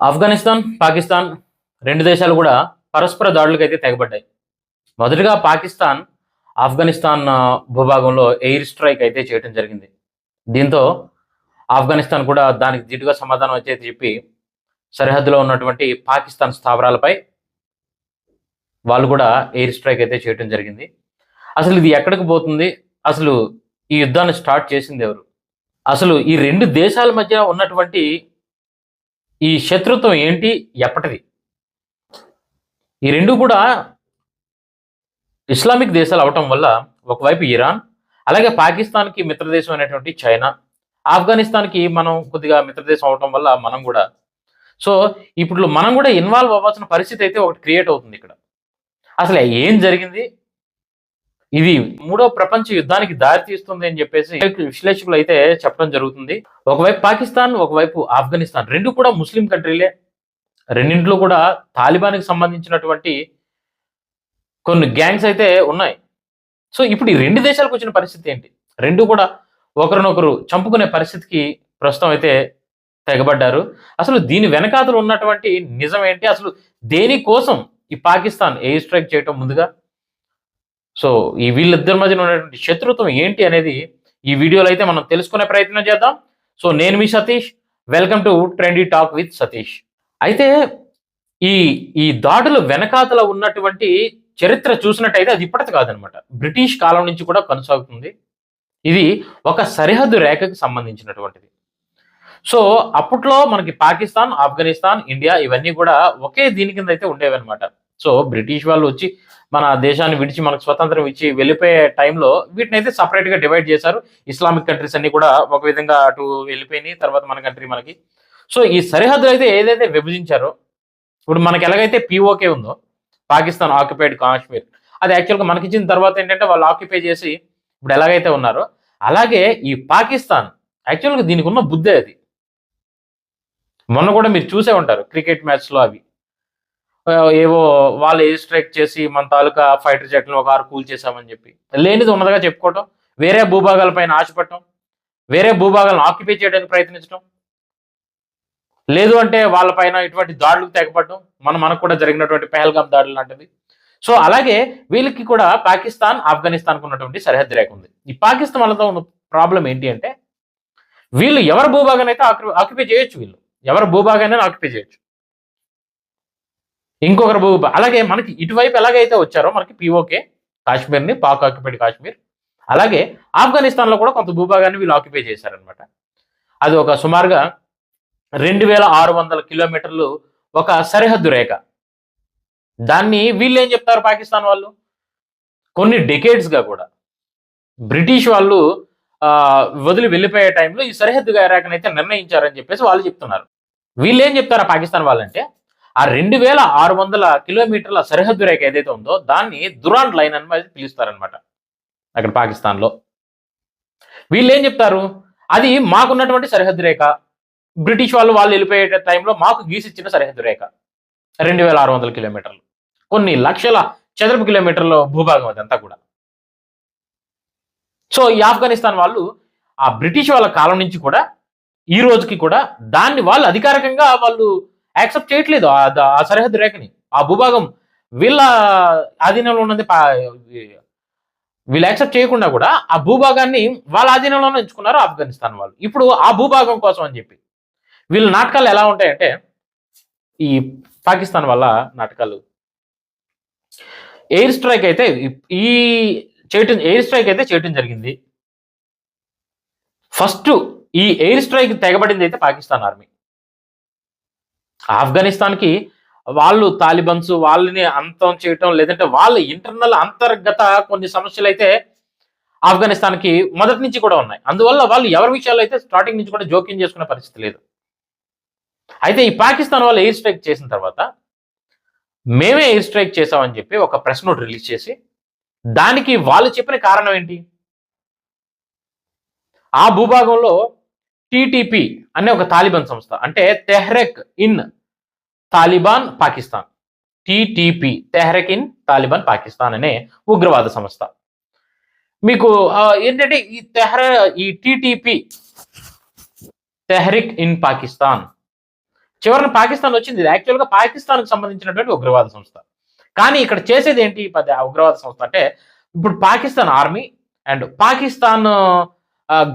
ఆఫ్ఘనిస్తాన్, పాకిస్తాన్ 2 దేశాలు కూడా పరస్పర దాడులకైతే తెగబడ్డాయి. మొదటగా పాకిస్తాన్ ఆఫ్ఘనిస్తాన్ భూభాగంలో ఎయిర్ స్ట్రైక్ అయితే చేయడం జరిగింది. దీంతో ఆఫ్ఘనిస్తాన్ కూడా దానికి ధీటుగా సమాధానం అయితే చెప్పి సరిహద్దులో ఉన్నటువంటి పాకిస్తాన్ స్థావరాలపై వాళ్ళు కూడా ఎయిర్ స్ట్రైక్ అయితే చేయడం జరిగింది. అసలు ఇది ఎక్కడికి పోతుంది? అసలు ఈ యుద్ధాన్ని స్టార్ట్ చేసింది ఎవరు? అసలు ఈ 2 దేశాల మధ్య ఉన్నటువంటి ఈ శత్రుత్వం ఏంటి? ఎప్పటిది? ఈ 2 కూడా ఇస్లామిక్ దేశాలు అవటం వల్ల ఒకవైపు ఇరాన్, అలాగే పాకిస్తాన్‌కి మిత్రదేశం అయినటువంటి చైనా, ఆఫ్ఘనిస్తాన్‌కి మనం కొద్దిగా మిత్రదేశం అవటం వల్ల మనం కూడా సో, ఇప్పుడు మనం కూడా ఇన్వాల్వ్ అవ్వాల్సిన పరిస్థితి అయితే ఒకటి క్రియేట్ అవుతుంది ఇక్కడ. అసలు ఏం జరిగింది? ఇది మూడో ప్రపంచ యుద్ధానికి దారి తీస్తుంది అని చెప్పేసి విశ్లేషకులు అయితే చెప్పడం జరుగుతుంది. ఒకవైపు పాకిస్తాన్, ఒకవైపు ఆఫ్ఘనిస్తాన్ 2 కూడా ముస్లిం కంట్రీలే. రెండింటిలో కూడా తాలిబాన్‌కి సంబంధించినటువంటి కొన్ని గ్యాంగ్స్ అయితే ఉన్నాయి. సో, ఇప్పుడు ఈ 2 దేశాలకు వచ్చిన పరిస్థితి ఏంటి? 2 కూడా ఒకరినొకరు చంపుకునే పరిస్థితికి ప్రస్తుతం అయితే తెగబడ్డారు. అసలు దీని వెనకాతల ఉన్నటువంటి నిజం ఏంటి? అసలు దేనికోసం ఈ పాకిస్తాన్ ఎయిర్ స్ట్రైక్ చేయటం ముందుగా? సో, ఈ వీళ్ళిద్దరి మధ్యన ఉన్నటువంటి శత్రుత్వం ఏంటి అనేది ఈ వీడియోలో అయితే మనం తెలుసుకునే ప్రయత్నం చేద్దాం. సో, నేను మీ Satish. Welcome to trendy talk with Satish. అయితే ఈ ఈ దాడుల వెనకాతల ఉన్నటువంటి చరిత్ర చూసినట్టయితే అది ఇప్పటిది కాదనమాట. బ్రిటిష్ కాలం నుంచి కూడా కొనసాగుతుంది. ఇది ఒక సరిహద్దు రేఖకి సంబంధించినటువంటిది. సో, అప్పట్లో మనకి పాకిస్తాన్, ఆఫ్ఘనిస్తాన్, ఇండియా ఇవన్నీ కూడా ఒకే దీని కింద అయితే ఉండేవన్నమాట. సో, బ్రిటిష్ వాళ్ళు వచ్చి మన దేశాన్ని విడిచి మనకు స్వతంత్రం ఇచ్చి వెళ్ళిపోయే టైంలో వీటినైతే సెపరేట్‌గా డివైడ్ చేశారు. ఇస్లామిక్ కంట్రీస్ అన్నీ కూడా ఒక విధంగా అటు వెళ్ళిపోయినాయి. తర్వాత మన కంట్రీ మనకి. సో, ఈ సరిహద్దులు అయితే ఏదైతే విభజించారో ఇప్పుడు మనకి ఎలాగైతే పీఓకే ఉందో పాకిస్తాన్ ఆక్యుపైడ్ కాశ్మీర్ అది యాక్చువల్‌గా మనకిచ్చిన తర్వాత ఏంటంటే వాళ్ళు ఆక్యుపై చేసి ఇప్పుడు ఎలాగైతే ఉన్నారో అలాగే ఈ పాకిస్తాన్ యాక్చువల్‌గా దీనికి ఉన్న బుద్ధే అది. మొన్న కూడా మీరు చూసే ఉంటారు క్రికెట్ మ్యాచ్‌లో అవి. ఏవో వాళ్ళు ఎయిర్ స్ట్రైక్ చేసి మన తాలూకా ఫైటర్ జెట్‌లను ఒక 6 కూల్చేసామని చెప్పి. లేనిది ఉన్నదిగా చెప్పుకోవటం, వేరే భూభాగాలపైన ఆశపడటం, వేరే భూభాగాలను ఆక్యుపై చేయడానికి ప్రయత్నించడం. లేదు అంటే వాళ్ళపైన ఇటువంటి దాడులకు తెగపడడం. మనకు కూడా జరిగినటువంటి పెహల్గాం దాడులు లాంటివి. సో, అలాగే వీళ్ళకి కూడా పాకిస్తాన్, ఆఫ్ఘనిస్తాన్‌కు ఉన్నటువంటి సరిహద్దు రేఖ ఉంది. ఈ పాకిస్తాన్ వాళ్ళతో ఉన్న ప్రాబ్లమ్ ఏంటి అంటే వీళ్ళు ఎవరి భూభాగాన్ని అయితే ఆక్యుపై చేయొచ్చు వీళ్ళు. ఎవరి భూభాగాన్ని ఆక్యుపై చేయొచ్చు. ఇంకొకరి అలాగే మనకి ఇటువైపు ఎలాగైతే వచ్చారో మనకి పీఓకే కాశ్మీర్‌ని పాక్ ఆక్యుపైడ్ కాశ్మీర్. అలాగే ఆఫ్ఘనిస్తాన్‌లో కూడా కొంత భూభాగాన్ని వీళ్ళు ఆక్యుపై చేశారనమాట. అది ఒక సుమారుగా 2600 కిలోమీటర్లు ఒక సరిహద్దు రేఖ. దాన్ని వీళ్ళేం చెప్తారు పాకిస్తాన్ వాళ్ళు? కొన్ని డెకేడ్స్‌గా కూడా బ్రిటిష్ వాళ్ళు వదిలి వెళ్ళిపోయే టైంలో ఈ సరిహద్దు రేఖనైతే నిర్ణయించారని చెప్పేసి వాళ్ళు చెప్తున్నారు. వీళ్ళేం చెప్తారా పాకిస్తాన్ వాళ్ళంటే ఆ 2600 కిలోమీటర్ల సరిహద్దు రేఖ ఏదైతే ఉందో దాన్ని దురాండ్ లైన్ అని పిలుస్తారనమాట అక్కడ పాకిస్తాన్‌లో. వీళ్ళేం చెప్తారు? అది మాకున్నటువంటి సరిహద్దు రేఖ. బ్రిటిష్ వాళ్ళు వెళ్ళిపోయే టైంలో మాకు గీసిచ్చిన సరిహద్దు రేఖ 2600 కిలోమీటర్లు. కొన్ని లక్షల చదరపు కిలోమీటర్ల భూభాగం అదంతా కూడా. సో, ఈ ఆఫ్ఘనిస్తాన్ వాళ్ళు ఆ బ్రిటిష్ వాళ్ళ కాలం నుంచి కూడా ఈ రోజుకి కూడా దాన్ని వాళ్ళు అధికారికంగా వాళ్ళు యాక్సెప్ట్ చేయట్లేదు. ఆ సరిహద్దు రేఖని. ఆ భూభాగం వీళ్ళ ఆధీనంలో ఉన్నది వీళ్ళు యాక్సెప్ట్ చేయకుండా కూడా ఆ భూభాగాన్ని వాళ్ళ ఆధీనంలోనే ఉంచుకున్నారు ఆఫ్ఘనిస్తాన్ వాళ్ళు. ఇప్పుడు ఆ భూభాగం కోసం అని చెప్పి వీళ్ళ నాటకాలు ఎలా ఉంటాయంటే ఈ పాకిస్తాన్ వాళ్ళ నాటకాలు ఎయిర్ స్ట్రైక్ అయితే చేయటం జరిగింది. ఫస్ట్ ఈ ఎయిర్ స్ట్రైక్ తెగబడింది అయితే పాకిస్తాన్ ఆర్మీ. ఆఫ్ఘనిస్తాన్‌కి వాళ్ళు తాలిబన్స్ వాళ్ళని అంతం చేయటం లేదంటే వాళ్ళ ఇంటర్నల్ అంతర్గత కొన్ని సమస్యలు అయితే ఆఫ్ఘనిస్తాన్‌కి మొదటి నుంచి కూడా ఉన్నాయి. అందువల్ల వాళ్ళు ఎవరి విషయాల్లో అయితే స్టార్టింగ్ నుంచి కూడా జోక్యం చేసుకునే పరిస్థితి లేదు. అయితే ఈ పాకిస్తాన్ వాళ్ళు ఎయిర్ స్ట్రైక్ చేసిన తర్వాత మేమే ఎయిర్ స్ట్రైక్ చేసామని చెప్పి ఒక ప్రెస్ నోట్ రిలీజ్ చేసి దానికి వాళ్ళు చెప్పిన కారణం ఏంటి? ఆ భూభాగంలో టీటీపీ అనే ఒక తాలిబాన్ సంస్థ అంటే Tehrik in Taliban Pakistan, TTP Tehrik in Taliban Pakistan అనే ఉగ్రవాద సంస్థ. మీకు ఏంటంటే ఈ టీటీపీ తెహ్రిక్ ఇన్ పాకిస్తాన్ చివరిన పాకిస్తాన్ వచ్చింది. ఇది యాక్చువల్‌గా పాకిస్తాన్‌కి సంబంధించినటువంటి ఉగ్రవాద సంస్థ. కానీ ఇక్కడ చేసేది ఏంటి ఉగ్రవాద సంస్థ అంటే, ఇప్పుడు పాకిస్తాన్ ఆర్మీ అండ్ పాకిస్తాన్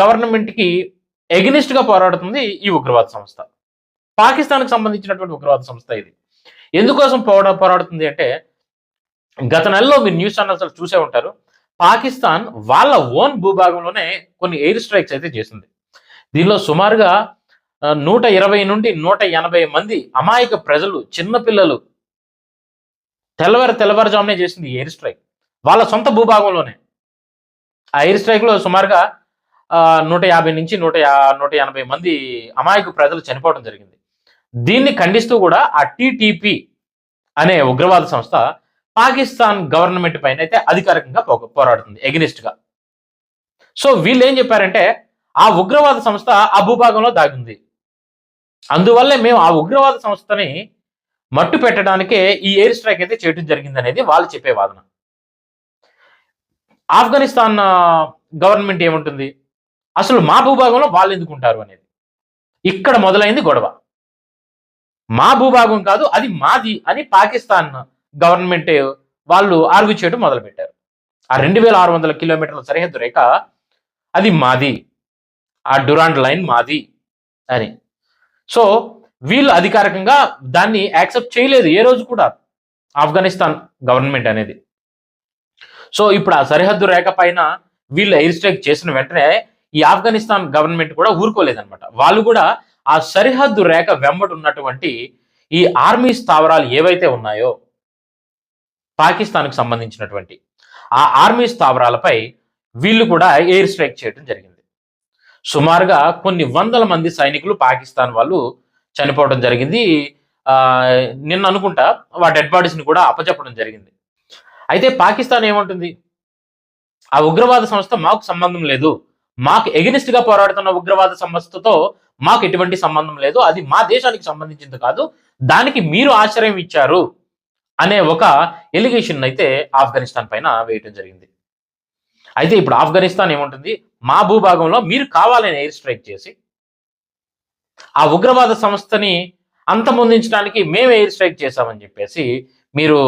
గవర్నమెంట్‌కి ఎగనెస్ట్‌గా పోరాడుతుంది ఈ ఉగ్రవాద సంస్థ. పాకిస్తాన్‌కి సంబంధించినటువంటి ఉగ్రవాద సంస్థ ఇది. ఎందుకోసం పోరాడుతుంది అంటే, గత నెలలో మీరు న్యూస్ ఛానల్స్‌లో చూసే ఉంటారు. పాకిస్తాన్ వాళ్ళ ఓన్ భూభాగంలోనే కొన్ని ఎయిర్ స్ట్రైక్స్ అయితే చేసింది. దీనిలో సుమారుగా 120 నుండి 180 మంది అమాయక ప్రజలు, చిన్న పిల్లలు తెల్లవారుజామునే చేసింది ఎయిర్ స్ట్రైక్. వాళ్ళ సొంత భూభాగంలోనే. ఆ ఎయిర్ స్ట్రైక్‌లో సుమారుగా 150 నుంచి 180 మంది అమాయక ప్రజలు చనిపోవడం జరిగింది. దీన్ని ఖండిస్తూ కూడా ఆ టీటీపీ అనే ఉగ్రవాద సంస్థ పాకిస్తాన్ గవర్నమెంట్ పైన అయితే అధికారికంగా పోరాడుతుంది ఎగనిస్ట్‌గా. సో వీళ్ళు ఏం చెప్పారంటే, ఆ ఉగ్రవాద సంస్థ ఆ భూభాగంలో దాగుంది. అందువల్లే మేము ఆ ఉగ్రవాద సంస్థని మట్టు పెట్టడానికే ఈ ఎయిర్ స్ట్రైక్ అయితే చేయడం జరిగిందనేది వాళ్ళు చెప్పే వాదన. ఆఫ్ఘనిస్తాన్ గవర్నమెంట్ ఏముంటుంది, అసలు మా భూభాగంలో వాళ్ళు ఎందుకుంటారు అనేది. ఇక్కడ మొదలైంది గొడవ. మా భూభాగం కాదు, అది మాది అని పాకిస్తాన్ గవర్నమెంట్ వాళ్ళు ఆర్గ్యూ చేయడం మొదలుపెట్టారు. ఆ 2600 కిలోమీటర్ల సరిహద్దు రేఖ అది మాది, ఆ డ్యూరాండ్ లైన్ మాది అని. సో వీళ్ళు అధికారికంగా దాన్ని యాక్సెప్ట్ చేయలేదు ఏ రోజు కూడా ఆఫ్ఘనిస్తాన్ గవర్నమెంట్ అనేది. సో ఇప్పుడు ఆ సరిహద్దు రేఖ పైన వీళ్ళు ఎయిర్ స్ట్రైక్ చేసిన వెంటనే ఈ ఆఫ్ఘనిస్తాన్ గవర్నమెంట్ కూడా ఊరుకోలేదన్నమాట. వాళ్ళు కూడా ఆ సరిహద్దు రేఖ వెంబడి ఉన్నటువంటి ఈ ఆర్మీ స్థావరాలు ఏవైతే ఉన్నాయో పాకిస్తాన్కి సంబంధించినటువంటి ఆ ఆర్మీ స్థావరాలపై వీళ్ళు కూడా ఎయిర్ స్ట్రైక్ చేయడం జరిగింది. సుమారుగా కొన్ని వందల మంది సైనికులు పాకిస్తాన్ వాళ్ళు చనిపోవడం జరిగింది. నిన్న అనుకుంటా డెడ్ బాడీస్ ని కూడా అప్పచెప్పడం జరిగింది. అయితే పాకిస్తాన్ ఏమంటుంది, ఆ ఉగ్రవాద సంస్థ మాకు సంబంధం లేదు, మాకు ఎగనిస్ట్ గా పోరాడుతున్న ఉగ్రవాద సంస్థతో మాకు ఎటువంటి సంబంధం లేదు, అది మా దేశానికి సంబంధించింది కాదు, దానికి మీరు ఆశ్రయం ఇచ్చారు అనే ఒక ఎలిగేషన్ అయితే ఆఫ్ఘనిస్తాన్ పైన వేయటం జరిగింది. అయితే ఇప్పుడు ఆఫ్ఘనిస్తాన్ ఏముంటుంది, మా భూభాగంలో మీరు కావాలని ఎయిర్ స్ట్రైక్ చేసి ఆ ఉగ్రవాద సంస్థని అంతమొందించడానికి మేము ఎయిర్ స్ట్రైక్ చేశామని చెప్పేసి మీరు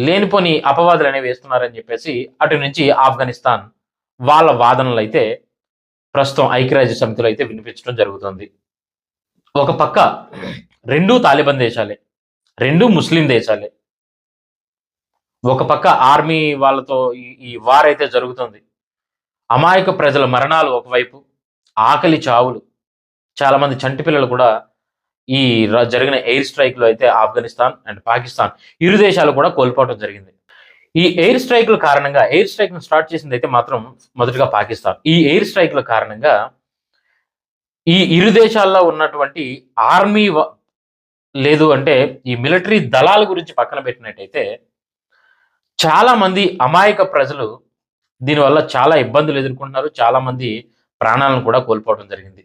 లేనిపోని అపవాదులు అనేవి వేస్తున్నారని చెప్పేసి అటు నుంచి ఆఫ్ఘనిస్తాన్ వాళ్ళ వాదనలు అయితే ప్రస్తుతం ఐక్యరాజ్య సమితిలో అయితే వినిపించడం జరుగుతుంది. ఒక పక్క రెండూ తాలిబాన్ దేశాలే, రెండూ ముస్లిం దేశాలే. ఒక పక్క ఆర్మీ వాళ్ళతో ఈ వార్ అయితే జరుగుతుంది. అమాయక ప్రజల మరణాలు ఒకవైపు, ఆకలి చావులు, చాలా మంది చంటి పిల్లలు కూడా ఈ జరిగిన ఎయిర్ స్ట్రైక్ లో అయితే ఆఫ్ఘనిస్తాన్ అండ్ పాకిస్తాన్ ఇరు దేశాలు కూడా కోల్పోవడం జరిగింది. ఈ ఎయిర్ స్ట్రైక్ల కారణంగా, ఎయిర్ స్ట్రైక్ ను స్టార్ట్ చేసింది అయితే మాత్రం మొదటగా పాకిస్తాన్. ఈ ఎయిర్ స్ట్రైక్ల కారణంగా ఈ ఇరు దేశాల్లో ఉన్నటువంటి ఆర్మీ లేదు అంటే ఈ మిలిటరీ దళాల గురించి పక్కన పెట్టినట్టయితే చాలా మంది అమాయక ప్రజలు దీనివల్ల చాలా ఇబ్బందులు ఎదుర్కొంటున్నారు. చాలా మంది ప్రాణాలను కూడా కోల్పోవడం జరిగింది.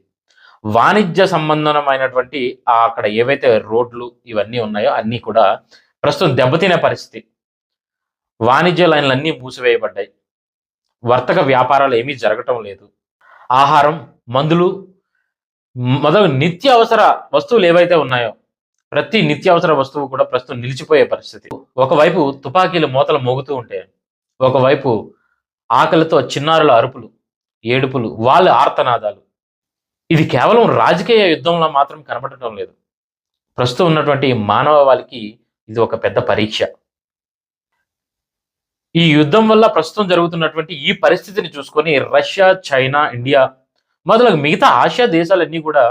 వాణిజ్య సంబంధమైనటువంటి అక్కడ ఏవైతే రోడ్లు ఇవన్నీ ఉన్నాయో అన్నీ కూడా ప్రస్తుతం దెబ్బతినే పరిస్థితి. వాణిజ్య లైన్లు అన్నీ మూసివేయబడ్డాయి. వర్తక వ్యాపారాలు ఏమీ జరగటం లేదు. ఆహారం, మందులు మొదలు నిత్యావసర వస్తువులు ఏవైతే ఉన్నాయో ప్రతి నిత్యావసర వస్తువు కూడా ప్రస్తుతం నిలిచిపోయే పరిస్థితి. ఒకవైపు తుపాకీలు మూతలు మోగుతూ ఉంటే, ఒకవైపు ఆకలితో చిన్నారుల అరుపులు, ఏడుపులు, వాళ్ళ ఆర్తనాదాలు. ఇది కేవలం రాజకీయ యుద్ధంలో మాత్రం కనబడటం లేదు. ప్రస్తుతం ఉన్నటువంటి మానవాళికి ఇది ఒక పెద్ద పరీక్ష. ఈ యుద్ధం వల్ల ప్రస్తుతం జరుగుతున్నటువంటి ఈ పరిస్థితిని చూసుకొని రష్యా, చైనా, ఇండియా మొదలగు మిగతా ఆసియా దేశాలన్నీ కూడా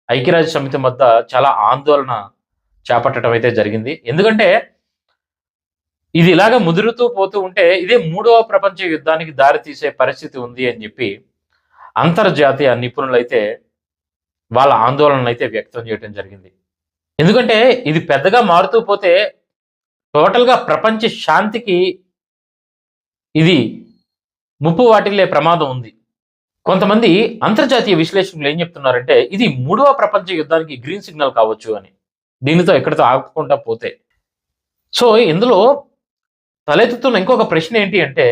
ఐక్యరాజ్య సమితి వద్ద చాలా ఆందోళన చేపట్టడం అయితే జరిగింది. ఎందుకంటే ఇది ఇలాగ ముదురుతూ పోతూ ఉంటే ఇదే 3వ ప్రపంచ యుద్ధానికి దారి తీసే పరిస్థితి ఉంది అని చెప్పి అంతర్జాతీయ నిపుణులు అయితే వాళ్ళ ఆందోళనలు అయితే వ్యక్తం చేయడం జరిగింది. ఎందుకంటే ఇది పెద్దగా మారుతూ పోతే టోటల్గా ప్రపంచ శాంతికి ఇది ముప్పు వాటిల్లే ప్రమాదం ఉంది. కొంతమంది అంతర్జాతీయ విశ్లేషకులు ఏం చెప్తున్నారంటే ఇది 3వ ప్రపంచ యుద్ధానికి గ్రీన్ సిగ్నల్ కావచ్చు అని, దీనితో ఎక్కడితో ఆపుకుంటా పోతే. సో ఇందులో తలెత్తుతున్న ఇంకొక ప్రశ్న ఏంటి అంటే,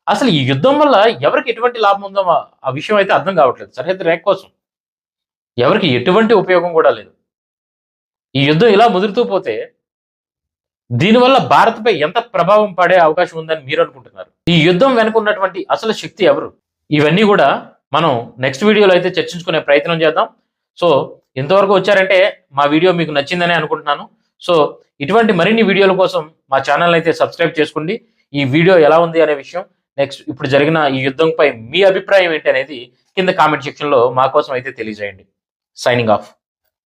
అసలు ఈ యుద్ధం వల్ల ఎవరికి ఎటువంటి లాభం ఉందో ఆ విషయం అయితే అర్థం కావట్లేదు. సరిహద్దు రేఖ కోసం ఎవరికి ఎటువంటి ఉపయోగం కూడా లేదు. ఈ యుద్ధం ఇలా ముదురుతూ పోతే దీనివల్ల భారత్పై ఎంత ప్రభావం పడే అవకాశం ఉందని మీరు అనుకుంటున్నారు? ఈ యుద్ధం వెనుక ఉన్నటువంటి అసలు శక్తి ఎవరు? ఇవన్నీ కూడా మనం నెక్స్ట్ వీడియోలో అయితే చర్చించుకునే ప్రయత్నం చేద్దాం. సో ఇంతవరకు వచ్చారంటే మా వీడియో మీకు నచ్చిందని అనుకుంటున్నాను. సో ఇటువంటి మరిన్ని వీడియోల కోసం మా ఛానల్ అయితే సబ్స్క్రైబ్ చేసుకోండి. ఈ వీడియో ఎలా ఉంది అనే విషయం, నెక్స్ట్ ఇప్పుడు జరిగిన ఈ యుద్ధంపై మీ అభిప్రాయం ఏంటి అనేది కింద కామెంట్ సెక్షన్లో మా కోసం అయితే తెలియజేయండి. Signing off.